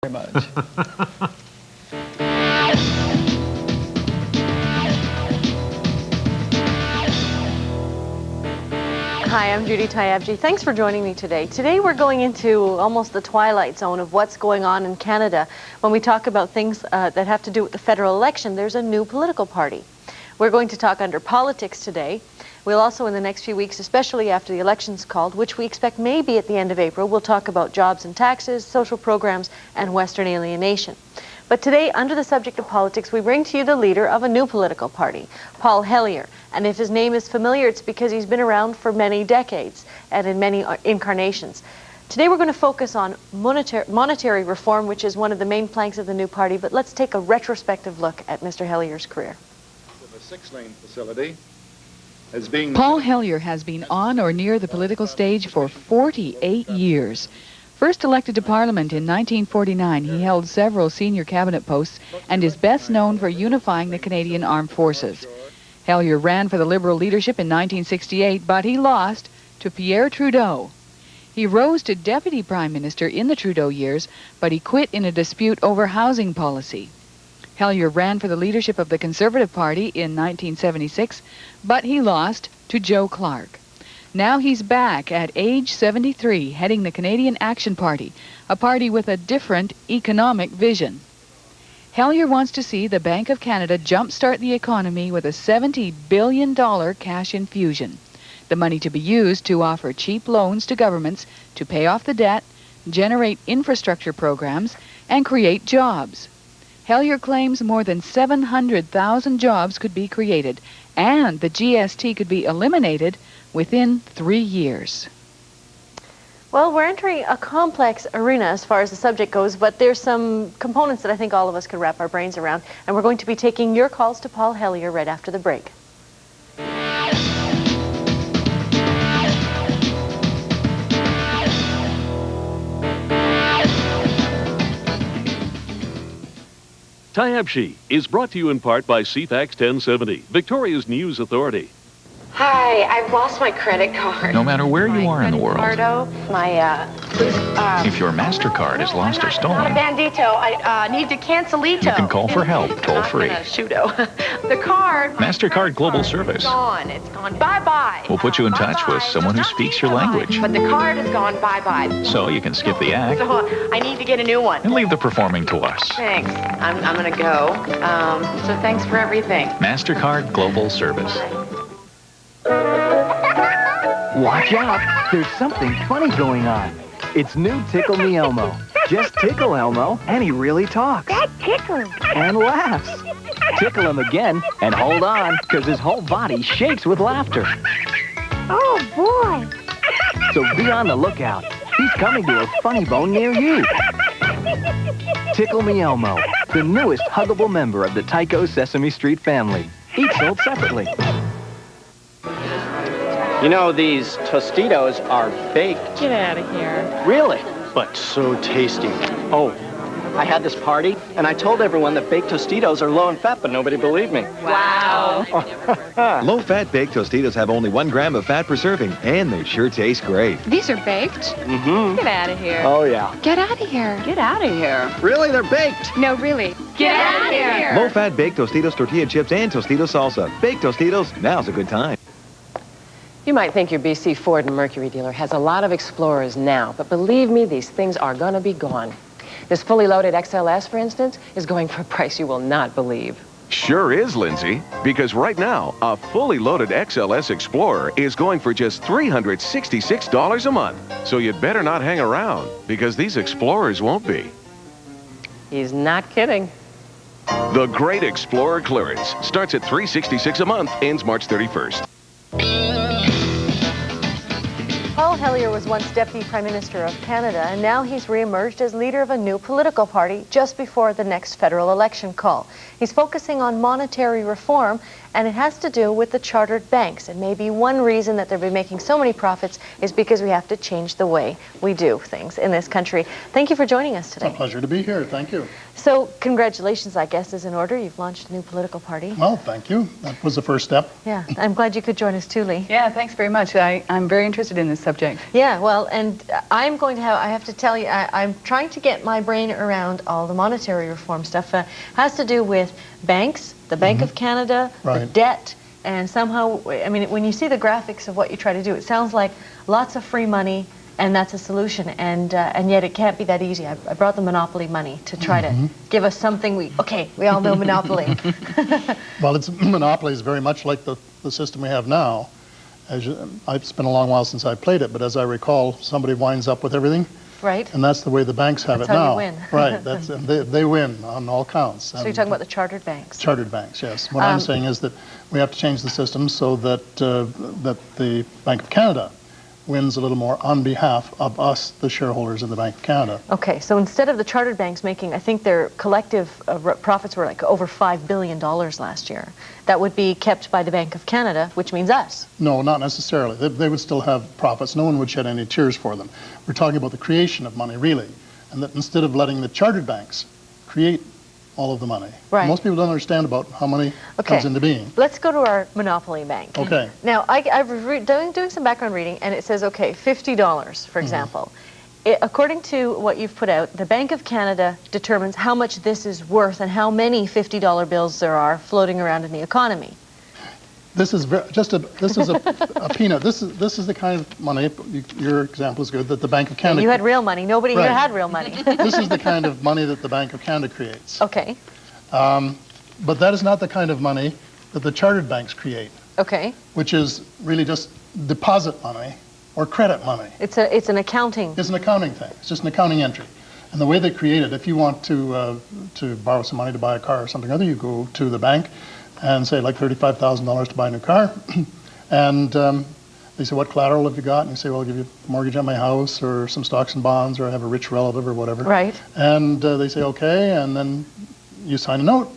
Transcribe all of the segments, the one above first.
Very much. Hi, I'm Judy Tyabji. Thanks for joining me today. Today we're going into almost the twilight zone of what's going on in Canada. When we talk about things that have to do with the federal election, there's a new political party. We're going to talk under politics today. We'll also, in the next few weeks, especially after the election's called, which we expect may be at the end of April, we'll talk about jobs and taxes, social programs, and Western alienation. But today, under the subject of politics, we bring to you the leader of a new political party, Paul Hellyer. And if his name is familiar, it's because he's been around for many decades and in many incarnations. Today we're going to focus on monetary reform, which is one of the main planks of the new party, but let's take a retrospective look at Mr. Hellyer's career. The 6-lane facility Paul Hellyer has been on or near the political stage for 48 years. First elected to Parliament in 1949, he held several senior cabinet posts and is best known for unifying the Canadian Armed Forces. Hellyer ran for the Liberal leadership in 1968, but he lost to Pierre Trudeau. He rose to Deputy Prime Minister in the Trudeau years, but he quit in a dispute over housing policy. Hellyer ran for the leadership of the Conservative Party in 1976, but he lost to Joe Clark. Now he's back at age 73, heading the Canadian Action Party, a party with a different economic vision. Hellyer wants to see the Bank of Canada jumpstart the economy with a $70 billion cash infusion, the money to be used to offer cheap loans to governments to pay off the debt, generate infrastructure programs, and create jobs. Hellyer claims more than 700,000 jobs could be created, and the GST could be eliminated within 3 years. Well, we're entering a complex arena as far as the subject goes, but there's some components that I think all of us could wrap our brains around, and we're going to be taking your calls to Paul Hellyer right after the break. Tyabji is brought to you in part by CFAX 1070, Victoria's news authority. Hi, I've lost my credit card. No matter where you are in the world, If your MasterCard is lost or stolen, Bandito, I need to cancelito. you can call for help toll-free. The card. MasterCard Global Service. It's gone. Bye-bye. We'll put you in touch with someone who speaks your language, But the card is gone. Bye-bye. so you can skip the act So I need to get a new one. and leave the performing to us. Thanks. I'm gonna go. So thanks for everything. MasterCard Global Service. Watch out! There's something funny going on. It's new Tickle Me Elmo. Just tickle Elmo, and he really talks. That tickles. And laughs. Tickle him again, and hold on, because his whole body shakes with laughter. Oh, boy. So be on the lookout. He's coming to a funny bone near you. Tickle Me Elmo, the newest huggable member of the Tyco Sesame Street family. Each sold separately. You know, these Tostitos are baked. Get out of here. Really? But so tasty. Oh, I had this party, and I told everyone that baked Tostitos are low in fat, but nobody believed me. Wow. Low-fat baked Tostitos have only 1 gram of fat per serving, and they sure taste great. These are baked? Mm-hmm. Get out of here. Oh, yeah. Get out of here. Get out of here. Really? They're baked? No, really. Get out of here. Low-fat baked Tostitos tortilla chips and Tostitos salsa. Baked Tostitos, now's a good time. You might think your BC Ford and Mercury dealer has a lot of Explorers now, but believe me, these things are going to be gone. This fully loaded XLS, for instance, is going for a price you will not believe. Sure is, Lindsay, because right now, a fully loaded XLS Explorer is going for just $366 a month. So you'd better not hang around, because these Explorers won't be. He's not kidding. The Great Explorer Clearance starts at $366 a month, ends March 31st. Paul Hellyer was once Deputy Prime Minister of Canada, and now he's re-emerged as leader of a new political party just before the next federal election call. He's focusing on monetary reform, and it has to do with the chartered banks. And maybe one reason that they've been making so many profits is because we have to change the way we do things in this country. Thank you for joining us today. It's a pleasure to be here. Thank you. So congratulations, I guess, is in order. You've launched a new political party. Well, thank you. That was the first step. Yeah, I'm glad you could join us too, Lee. Yeah, thanks very much. I'm very interested in this subject. subject. Yeah, well, and I have to tell you, I'm trying to get my brain around all the monetary reform stuff. Has to do with banks, the Bank of Canada, the debt, and somehow, I mean, when you see the graphics of what you try to do, it sounds like lots of free money, and that's a solution, and yet it can't be that easy. I brought the monopoly money to try to give us something we all know monopoly. Well, monopoly is very much like the system we have now. It's been a long while since I played it, but as I recall, somebody winds up with everything. Right. And that's the way the banks have it now. That's how you win. Right. They win on all counts. So you're talking about the chartered banks? Chartered banks, yes. What I'm saying is that we have to change the system so that that the Bank of Canada wins a little more on behalf of us, the shareholders in the Bank of Canada. Okay, so instead of the chartered banks making, I think their collective profits were like over $5 billion last year, that would be kept by the Bank of Canada, which means us. No, not necessarily. They would still have profits. No one would shed any tears for them. We're talking about the creation of money, really, and that instead of letting the chartered banks create all of the money. Right. Most people don't understand about how money comes into being. Let's go to our monopoly bank. Okay. Now, I was doing some background reading, and it says, okay, $50, for example. According to what you've put out, the Bank of Canada determines how much this is worth and how many $50 bills there are floating around in the economy. This is a peanut. This is the kind of money. Your example is good, that the Bank of Canada. You had real money. Nobody here had real money. This is the kind of money that the Bank of Canada creates. Okay. But that is not the kind of money that the chartered banks create. Okay. Which is really just deposit money or credit money. It's an accounting. It's an accounting thing. It's just an accounting entry. And the way they create it, if you want to borrow some money to buy a car or something or other, you go to the bank and say like $35,000 to buy a new car, and they say, what collateral have you got? And you say, well, I'll give you a mortgage on my house or some stocks and bonds, or I have a rich relative or whatever. Right. And they say, okay, and then you sign a note,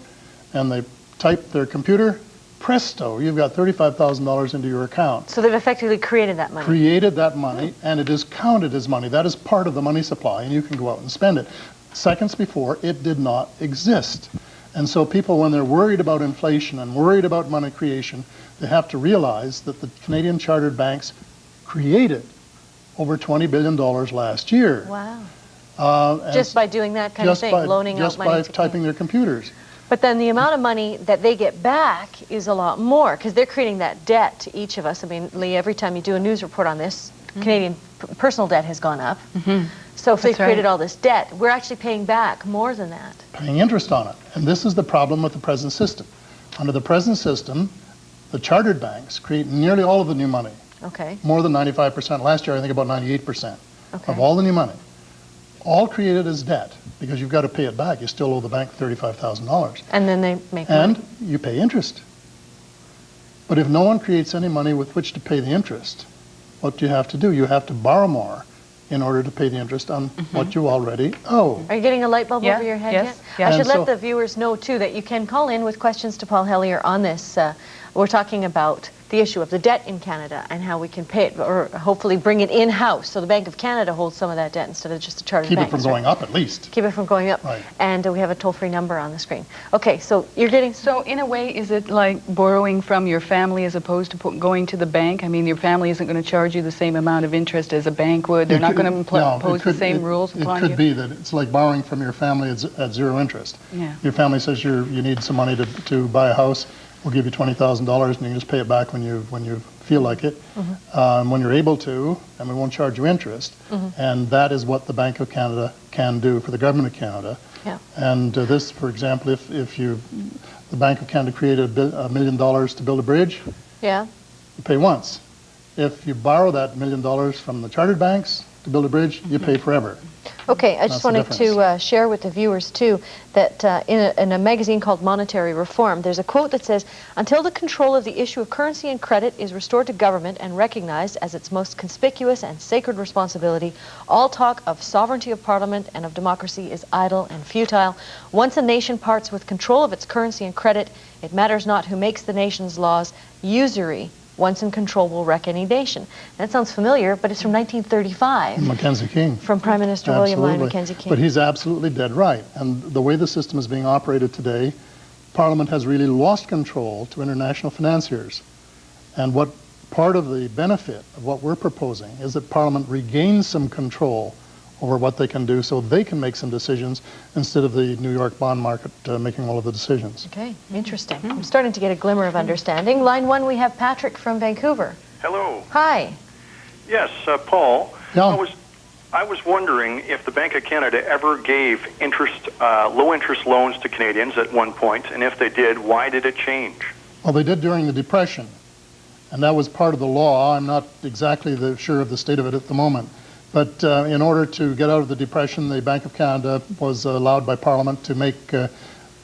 and they type their computer, presto, you've got $35,000 into your account. So they've effectively created that money. Created that money, and it is counted as money. That is part of the money supply, and you can go out and spend it. Seconds before, it did not exist. And so people, when they're worried about inflation and worried about money creation, they have to realize that the Canadian chartered banks created over $20 billion last year. Wow. Just by doing that kind of thing, loaning out money. Just by typing their computers. But then the amount of money that they get back is a lot more, because they're creating that debt to each of us. I mean, Lee, every time you do a news report on this, Canadian personal debt has gone up. So if they've created all this debt, we're actually paying back more than that. Paying interest on it. And this is the problem with the present system. Under the present system, the chartered banks create nearly all of the new money. Okay. More than 95%. Last year, I think about 98% of all the new money. All created as debt, because you've got to pay it back. You still owe the bank $35,000. And then they make money. And you pay interest. But if no one creates any money with which to pay the interest, what do you have to do? You have to borrow more in order to pay the interest on what you already owe. Are you getting a light bulb over your head yet? I should let the viewers know, too, that you can call in with questions to Paul Hellyer on this. We're talking about the issue of the debt in Canada and how we can pay it, or hopefully bring it in-house, so the Bank of Canada holds some of that debt instead of just the chartered banks. Keep it from going up, at least. Keep it from going up. Right. And we have a toll-free number on the screen. Okay, so you're getting... So in a way, is it like borrowing from your family as opposed to going to the bank? I mean, your family isn't going to charge you the same amount of interest as a bank would. They're not going to impose the same rules upon you. It could be that it's like borrowing from your family at zero interest. Yeah. Your family says you need some money to buy a house. We'll give you $20,000 and you can just pay it back when you feel like it, when you're able to, and we won't charge you interest. And that is what the Bank of Canada can do for the government of Canada. Yeah. And this, for example, if the Bank of Canada created $1 million to build a bridge, you pay once. If you borrow that $1 million from the chartered banks to build a bridge, you pay forever. Okay, I just wanted to share with the viewers, too, that in a magazine called Monetary Reform, there's a quote that says, "Until the control of the issue of currency and credit is restored to government and recognized as its most conspicuous and sacred responsibility, all talk of sovereignty of Parliament and of democracy is idle and futile. Once a nation parts with control of its currency and credit, it matters not who makes the nation's laws. Usury, once in control, will wreck any nation." That sounds familiar, but it's from 1935. Mackenzie King. From Prime Minister William Lyon Mackenzie King. But he's absolutely dead right. And the way the system is being operated today, Parliament has really lost control to international financiers. And what part of the benefit of what we're proposing is that Parliament regains some control over what they can do so they can make some decisions instead of the New York bond market making all of the decisions. Okay, interesting. I'm starting to get a glimmer of understanding. Line 1, we have Patrick from Vancouver. Hello. Hi. Yes, Paul. Yeah. I was wondering if the Bank of Canada ever gave low-interest loans to Canadians at one point, and if they did, why did it change? Well, they did during the Depression, and that was part of the law. I'm not exactly sure of the state of it at the moment. But in order to get out of the Depression, the Bank of Canada was allowed by Parliament to make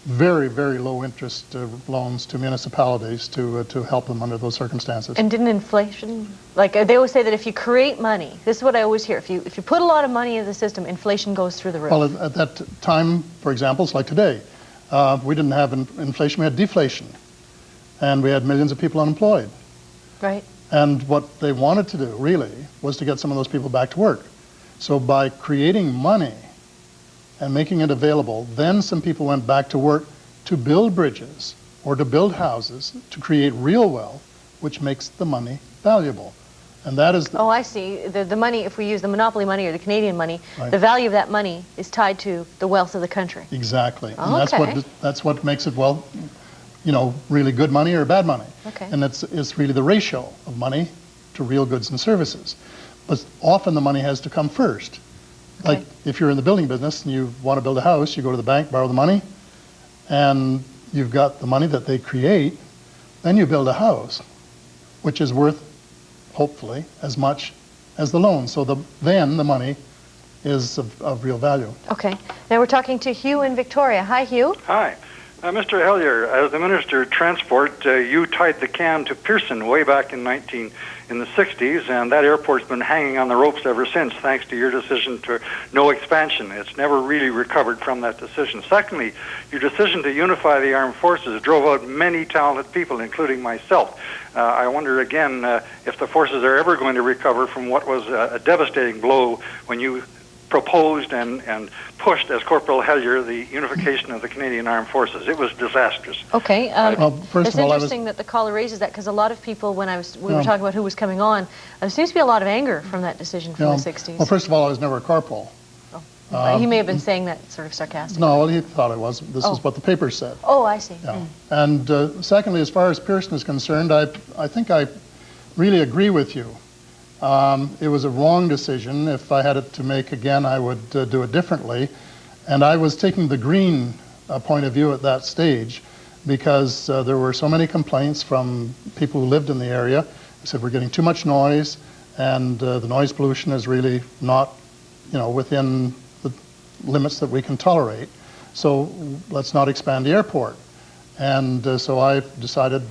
very, very low interest loans to municipalities to help them under those circumstances. And didn't inflation, like they always say that if you create money, this is what I always hear, if you put a lot of money into the system, inflation goes through the roof. Well, at that time, for example, it's like today. We didn't have inflation, we had deflation. And we had millions of people unemployed. Right. And what they wanted to do, really, was to get some of those people back to work. So by creating money and making it available, then some people went back to work to build bridges or to build houses, to create real wealth, which makes the money valuable. And that is... Oh, I see. The money, if we use the monopoly money or the Canadian money, right, the value of that money is tied to the wealth of the country. Exactly. Oh, and okay. that's what makes it, well, you know, really good money or bad money. Okay. And it's really the ratio of money to real goods and services. But often the money has to come first. Okay. Like if you're in the building business and you want to build a house, you go to the bank, borrow the money, and you've got the money that they create, then you build a house, which is worth, hopefully, as much as the loan. So then the money is of real value. Okay. Now we're talking to Hugh in Victoria. Hi, Hugh. Hi. Mr. Hellyer, as the Minister of Transport, you tied the can to Pearson way back in the 60s, and that airport's been hanging on the ropes ever since, thanks to your decision to no expansion. It's never really recovered from that decision. Secondly, your decision to unify the armed forces drove out many talented people, including myself. I wonder again if the forces are ever going to recover from what was a devastating blow when you proposed and pushed as Corporal Hellyer the unification of the Canadian Armed Forces. It was disastrous. Okay. Well, first it's of all, interesting that the caller raises that because a lot of people, when we were talking about who was coming on, there seems to be a lot of anger from that decision from the 60s. Well, first of all, I was never a corporal. He may have been saying that sort of sarcastically. No, well, he thought I was. This is what the paper said. Oh, I see. Yeah. And secondly, as far as Pearson is concerned, I think I really agree with you. It was a wrong decision. If I had it to make again, I would do it differently. And I was taking the green point of view at that stage because there were so many complaints from people who lived in the area. They said we're getting too much noise, and the noise pollution is really not, within the limits that we can tolerate. So let's not expand the airport. And so I decided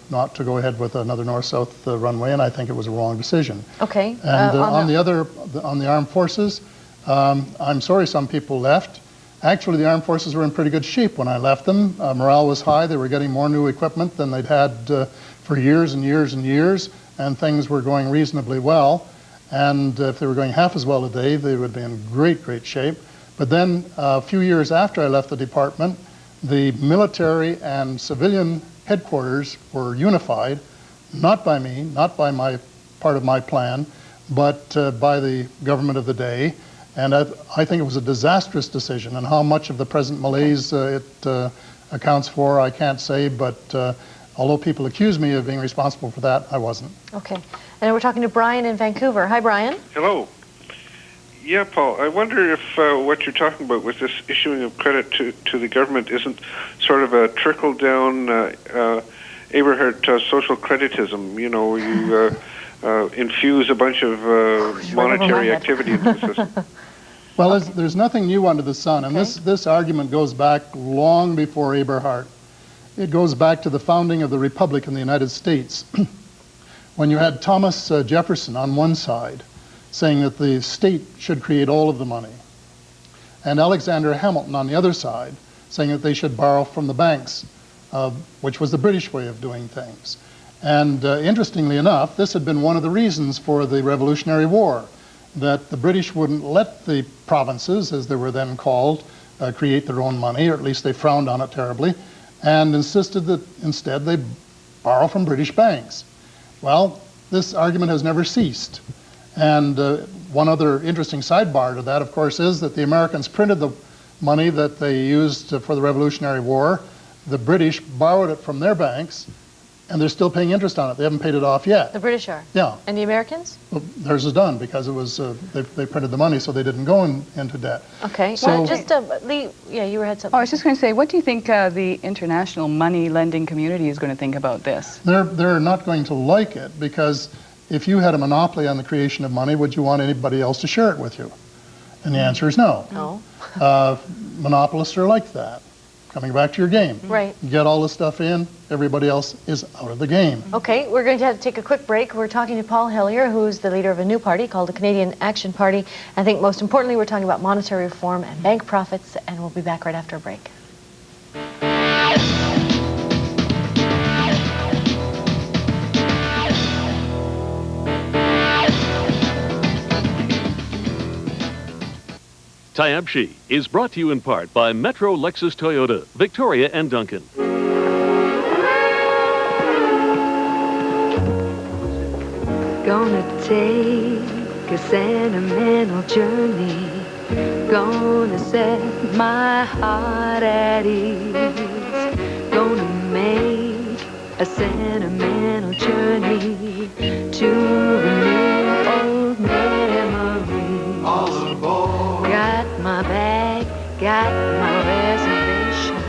not to go ahead with another north-south runway, and I think it was a wrong decision. Okay. And on the armed forces, I'm sorry some people left. Actually, the armed forces were in pretty good shape when I left them. Morale was high. They were getting more new equipment than they'd had for years and years and years, and things were going reasonably well. And if they were going half as well today, they would be in great, great shape. But then a few years after I left the department, the military and civilian headquarters were unified, not by me, not by my part of my plan, but by the government of the day. And I think it was a disastrous decision, and how much of the present malaise it accounts for, I can't say, but although people accuse me of being responsible for that, I wasn't. Okay. And we're talking to Brian in Vancouver. Hi, Brian. Hello. Yeah, Paul, I wonder if what you're talking about with this issuing of credit to the government isn't sort of a trickle-down Eberhardt social creditism, where you infuse a bunch of monetary activity into the system. Well, there's nothing new under the sun, and this argument goes back long before Eberhardt. It goes back to the founding of the Republic in the United States, when you had Thomas Jefferson on one side, saying that the state should create all of the money, and Alexander Hamilton on the other side, saying that they should borrow from the banks, which was the British way of doing things. And interestingly enough, this had been one of the reasons for the Revolutionary War, that the British wouldn't let the provinces, as they were then called, create their own money, or at least they frowned on it terribly, and insisted that instead they borrow from British banks. Well, this argument has never ceased. And one other interesting sidebar to that, of course, is that the Americans printed the money that they used for the Revolutionary War. The British borrowed it from their banks, and they're still paying interest on it. They haven't paid it off yet. The British are? Yeah. And the Americans? Well, theirs is done because it was they printed the money, so they didn't go into debt. Okay. So, well, just Lee, yeah, you had something. Oh, I was just going to say, what do you think the international money lending community is going to think about this? They're not going to like it, because if you had a monopoly on the creation of money, would you want anybody else to share it with you? And the answer is no. No. Monopolists are like that. Coming back to your game. Right. You get all the stuff in, everybody else is out of the game. Okay, we're going to have to take a quick break. We're talking to Paul Hellyer, who's the leader of a new party called the Canadian Action Party. I think most importantly, we're talking about monetary reform and bank profits, and we'll be back right after a break. Tyabji is brought to you in part by Metro Lexus Toyota, Victoria and Duncan. Gonna take a sentimental journey. Gonna set my heart at ease. Gonna make a sentimental journey to renew old memories. All aboard. Got my bag, got my reservation.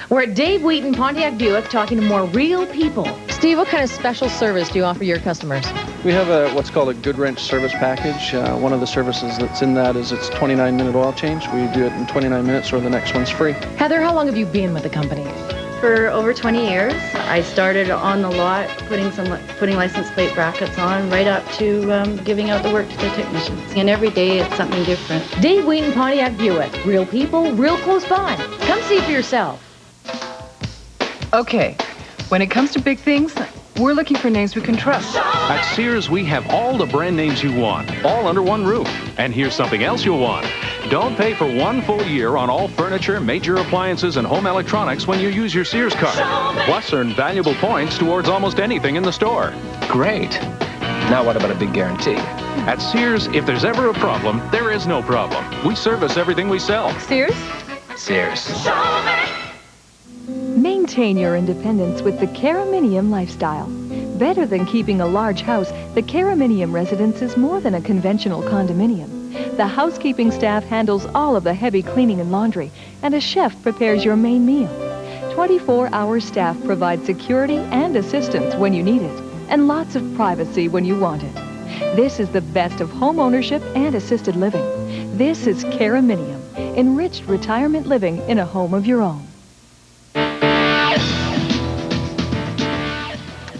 We're at Dave Wheaton Pontiac Buick talking to more real people. Steve, what kind of special service do you offer your customers? We have what's called a Good Wrench service package. One of the services that's in that is it's 29-minute oil change. We do it in 29 minutes or the next one's free. Heather, how long have you been with the company? For over 20 years. I started on the lot putting license plate brackets on right up to giving out the work to the technicians. And every day it's something different. Dave Wheaton Pontiac Buick. Real people, real close by. Come see for yourself. Okay, when it comes to big things, we're looking for names we can trust. At Sears, we have all the brand names you want, all under one roof. And here's something else you'll want. Don't pay for 1 full year on all furniture, major appliances, and home electronics when you use your Sears card. Plus, earn valuable points towards almost anything in the store. Great. Now what about a big guarantee? At Sears, if there's ever a problem, there is no problem. We service everything we sell. Sears? Sears. Maintain your independence with the Caraminium lifestyle. Better than keeping a large house, the Caraminium residence is more than a conventional condominium. The housekeeping staff handles all of the heavy cleaning and laundry, and a chef prepares your main meal. 24-hour staff provide security and assistance when you need it, and lots of privacy when you want it. This is the best of home ownership and assisted living. This is Caraminium, enriched retirement living in a home of your own.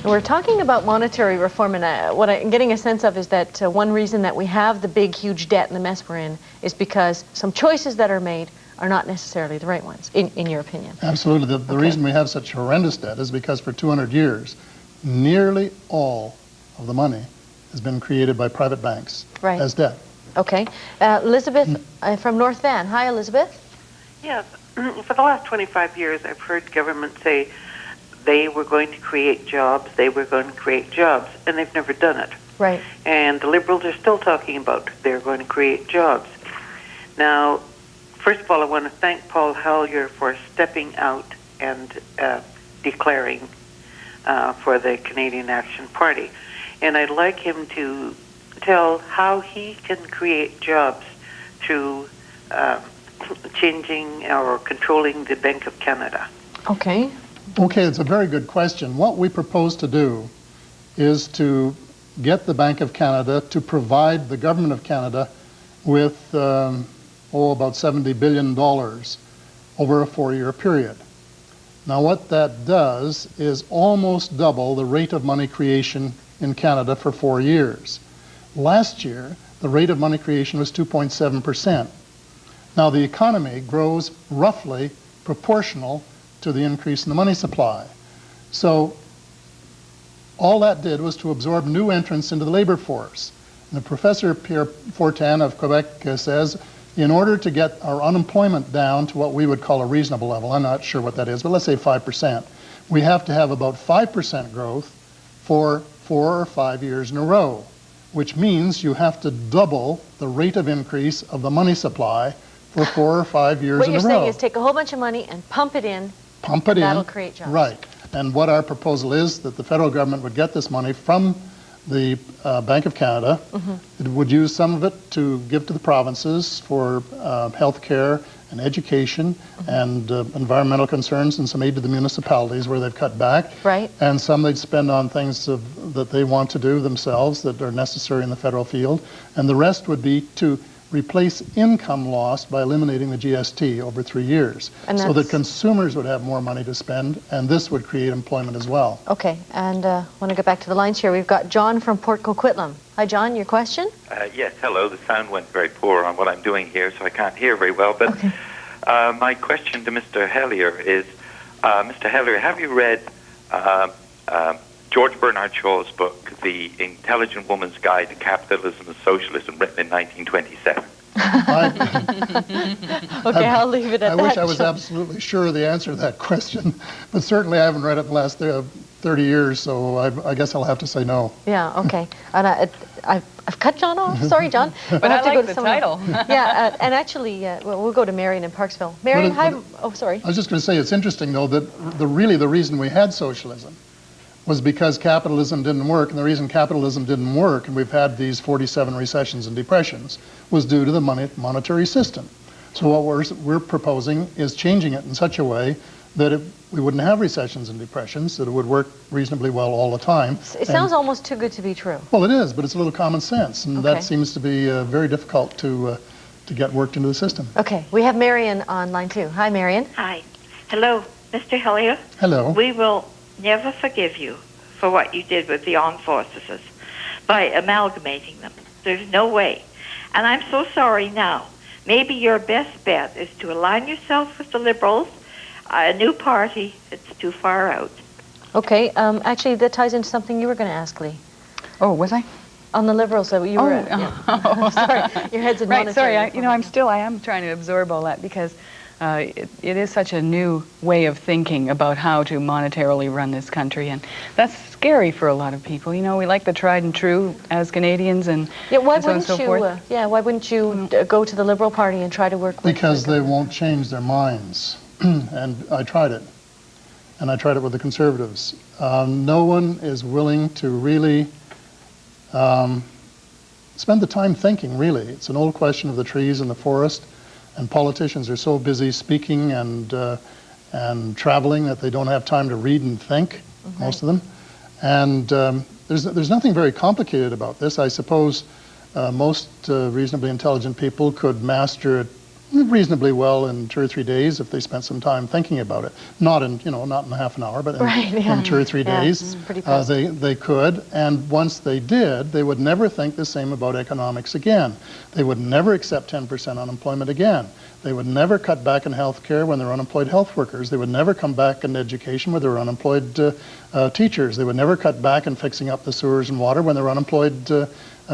We're talking about monetary reform, and what I'm getting a sense of is that one reason that we have the big, huge debt and the mess we're in is because some choices that are made are not necessarily the right ones, in your opinion. Absolutely. The reason we have such horrendous debt is because for 200 years, nearly all of the money has been created by private banks as debt. Okay. Elizabeth from North Van. Hi, Elizabeth. Yes. For the last 25 years, I've heard government say they were going to create jobs, and they've never done it. Right. And the Liberals are still talking about they're going to create jobs. Now, first of all, I want to thank Paul Hellyer for stepping out and declaring for the Canadian Action Party. And I'd like him to tell how he can create jobs through changing or controlling the Bank of Canada. Okay. Okay, it's a very good question. What we propose to do is to get the Bank of Canada to provide the Government of Canada with, about $70 billion over a 4-year period. Now what that does is almost double the rate of money creation in Canada for 4 years. Last year, the rate of money creation was 2.7%. Now the economy grows roughly proportional to the increase in the money supply. So all that did was to absorb new entrants into the labor force. And Professor Pierre Fortin of Quebec says, in order to get our unemployment down to what we would call a reasonable level, I'm not sure what that is, but let's say 5%, we have to have about 5% growth for 4 or 5 years in a row, which means you have to double the rate of increase of the money supply for 4 or 5 years What in a you're row. saying is take a whole bunch of money and pump it in. Pump it in. That'll create jobs. Right. And what our proposal is that the federal government would get this money from the Bank of Canada. It would use some of it to give to the provinces for health care and education and environmental concerns, and some aid to the municipalities where they've cut back. Right. And some they'd spend on things that they want to do themselves that are necessary in the federal field. And the rest would be to replace income lost by eliminating the GST over 3 years, so that consumers would have more money to spend, and this would create employment as well. Okay, and I want to get back to the lines here. We've got John from Port Coquitlam. Hi, John, your question? Yes, hello. The sound went very poor on what I'm doing here, so I can't hear very well. But my question to Mr. Hellyer is, Mr. Hellyer, have you read George Bernard Shaw's book, The Intelligent Woman's Guide to Capitalism and Socialism, written in 1927? Okay, I'll leave it at that. I wish I was absolutely sure of the answer to that question, but certainly I haven't read it in the last 30 years, so I guess I'll have to say no. Yeah, okay. And I've cut John off. Sorry, John. But We'll I have to like go to the someone title. Yeah, and actually, we'll go to Marion in Parksville. Marion, hi. Oh, sorry. I was just going to say, it's interesting, though, that really the reason we had socialism was because capitalism didn't work, and the reason capitalism didn't work, and we've had these 47 recessions and depressions, was due to the monetary system. So what we're proposing is changing it in such a way that we wouldn't have recessions and depressions, that it would work reasonably well all the time. It sounds almost too good to be true. Well, it is, but it's a little common sense, and Okay. that seems to be very difficult to get worked into the system. Okay, we have Marion on line 2. Hi, Marion. Hi. Hello, Mr. Hellyer. Hello. We will never forgive you for what you did with the armed forces by amalgamating them. There's no way. And I'm so sorry now. Maybe your best bet is to align yourself with the Liberals, a new party. It's too far out. Okay, actually, that ties into something you were going to ask, Lee. Oh, was I? On the Liberals, that you were. Oh, sorry, your head's in right. monetary. Sorry, I am trying to absorb all that because it is such a new way of thinking about how to monetarily run this country, and that's scary for a lot of people. You know, we like the tried and true as Canadians, and Yeah, why and so on and wouldn't so you? forth. Why wouldn't you go to the Liberal Party and try to work with? Because they won't change their minds. And I tried it. And I tried it with the Conservatives. No one is willing to really spend the time thinking, really. It's an old question of the trees and the forest, and politicians are so busy speaking and traveling that they don't have time to read and think, most of them. And there's nothing very complicated about this. I suppose most reasonably intelligent people could master it reasonably well in 2 or 3 days if they spent some time thinking about it. Not in half an hour, but in 2 or 3 days. They could, and once they did, they would never think the same about economics again. They would never accept 10% unemployment again. They would never cut back in health care when there were unemployed health workers. They would never come back in education where there were unemployed teachers. They would never cut back in fixing up the sewers and water when there were unemployed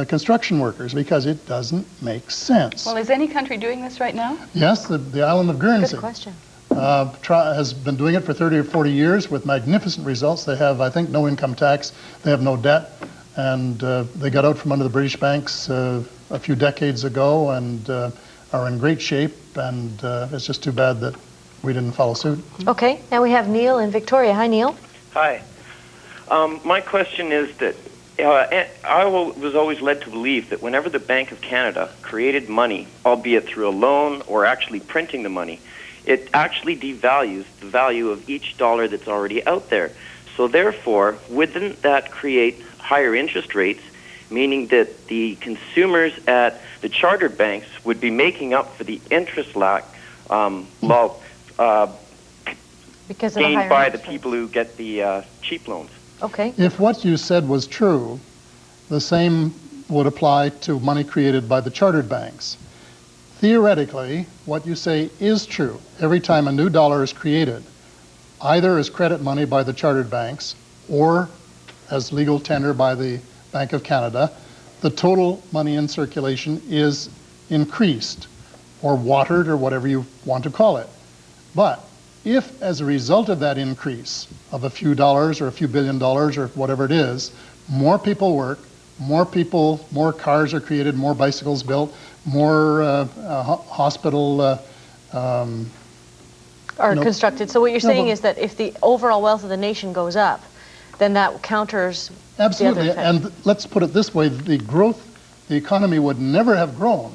construction workers, because it doesn't make sense. Well, is any country doing this right now? Yes, the island of Guernsey. Good question. Has been doing it for 30 or 40 years with magnificent results. They have, I think, no income tax. They have no debt. And they got out from under the British banks a few decades ago and are in great shape. And it's just too bad that we didn't follow suit. Okay, now we have Neil in Victoria. Hi, Neil. Hi. My question is that I was always led to believe that whenever the Bank of Canada created money, albeit through a loan or actually printing the money, it actually devalues the value of each dollar that's already out there. So therefore, wouldn't that create higher interest rates, meaning that the consumers at the chartered banks would be making up for the interest lack because gained by the people who get the cheap loans? Okay. If what you said was true, the same would apply to money created by the chartered banks. Theoretically, what you say is true. Every time a new dollar is created, either as credit money by the chartered banks or as legal tender by the Bank of Canada, the total money in circulation is increased or watered or whatever you want to call it. But if, as a result of that increase of a few dollars or a few $1 billion or whatever it is, more people work, more cars are created, more bicycles built, more hospital are constructed. So what you're saying is that if the overall wealth of the nation goes up, then that counters absolutely. The other effect. And let's put it this way, the economy would never have grown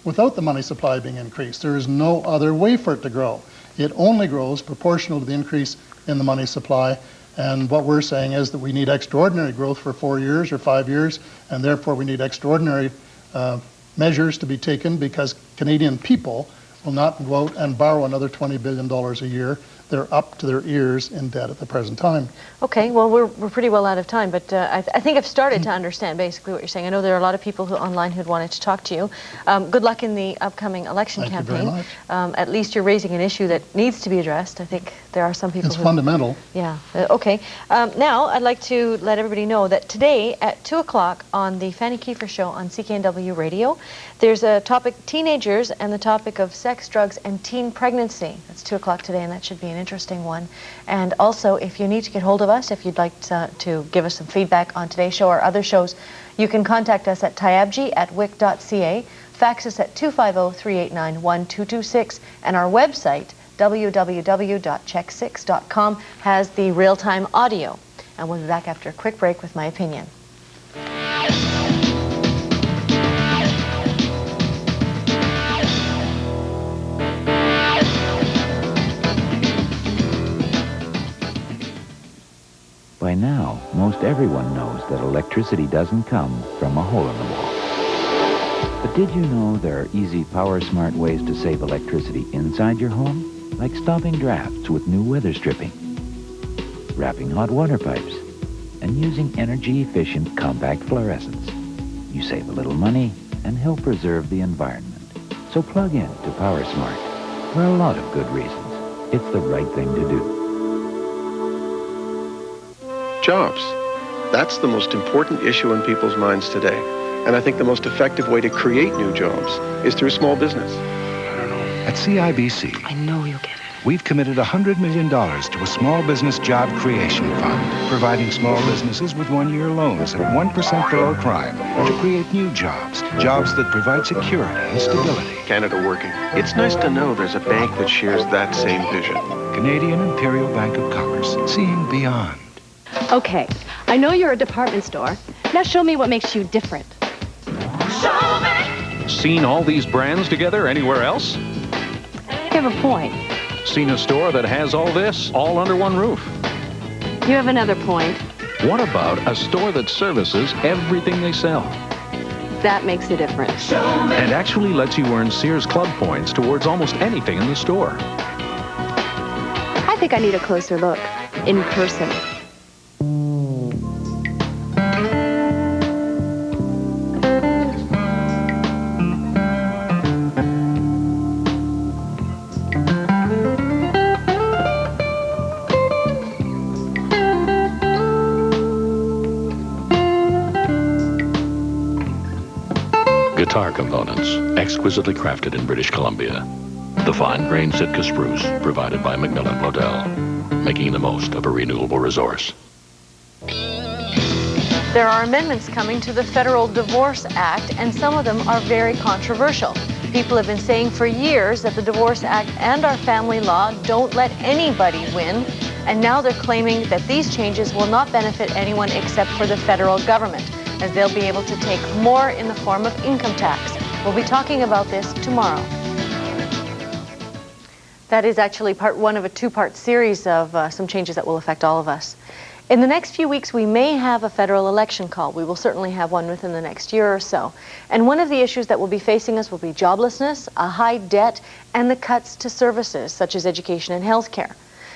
without the money supply being increased. There is no other way for it to grow. It only grows proportional to the increase in the money supply. And what we're saying is that we need extraordinary growth for 4 years or 5 years, and therefore we need extraordinary measures to be taken, because Canadian people will not go out and borrow another $20 billion a year. They're up to their ears in debt at the present time. Okay, well, we're pretty well out of time, but I think I've started to understand basically what you're saying. I know there are a lot of people online who'd wanted to talk to you. Good luck in the upcoming election campaign. Thank you very much. At least you're raising an issue that needs to be addressed. I think there are some people It's fundamental. Yeah, okay. Now, I'd like to let everybody know that today at 2 o'clock on the Fanny Kiefer Show on CKNW Radio, there's a topic, teenagers, and the topic of sex, drugs, and teen pregnancy. That's 2 o'clock today, and that should be an interesting one. And also, if you need to get hold of us, if you'd like to give us some feedback on today's show or other shows, you can contact us at tyabji@wic.ca, fax us at 250-389-1226, and our website, www.check6.com, has the real-time audio. And we'll be back after a quick break with my opinion. By now, most everyone knows that electricity doesn't come from a hole in the wall. But did you know there are easy, power-smart ways to save electricity inside your home? Like stopping drafts with new weather stripping, wrapping hot water pipes, and using energy-efficient compact fluorescents. You save a little money and help preserve the environment. So plug in to PowerSmart for a lot of good reasons. It's the right thing to do. Jobs. That's the most important issue in people's minds today. And I think the most effective way to create new jobs is through small business. At CIBC, I know you'll get it. we've committed $100 million to a small business job creation fund, providing small businesses with one-year loans at 1% below prime to create new jobs, jobs that provide security and stability. Canada working. It's nice to know there's a bank that shares that same vision. Canadian Imperial Bank of Commerce, seeing beyond. Okay, I know you're a department store. Now show me what makes you different. Show me! Seen all these brands together anywhere else? You have a point. Seen a store that has all this, all under one roof? You have another point. What about a store that services everything they sell? That makes a difference. And actually lets you earn Sears Club points towards almost anything in the store. I think I need a closer look. In person. Guitar components, exquisitely crafted in British Columbia. The fine-grained Sitka spruce, provided by Macmillan Bloedel, making the most of a renewable resource. There are amendments coming to the Federal Divorce Act, and some of them are very controversial. People have been saying for years that the Divorce Act and our family law don't let anybody win, and now they're claiming that these changes will not benefit anyone except for the federal government, as they'll be able to take more in the form of income tax. We'll be talking about this tomorrow. That is actually part one of a two-part series of some changes that will affect all of us. In the next few weeks, we may have a federal election call. We will certainly have one within the next year or so. And one of the issues that will be facing us will be joblessness, a high debt, and the cuts to services such as education and health care.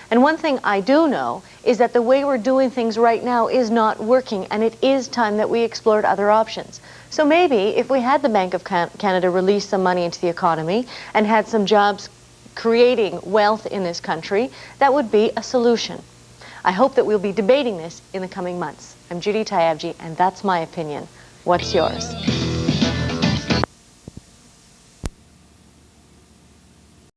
And one thing I do know is that the way we're doing things right now is not working, and it is time that we explored other options. So maybe if we had the Bank of Canada release some money into the economy and had some jobs creating wealth in this country, that would be a solution. I hope that we'll be debating this in the coming months. I'm Judy Tyabji, and that's my opinion. What's yours?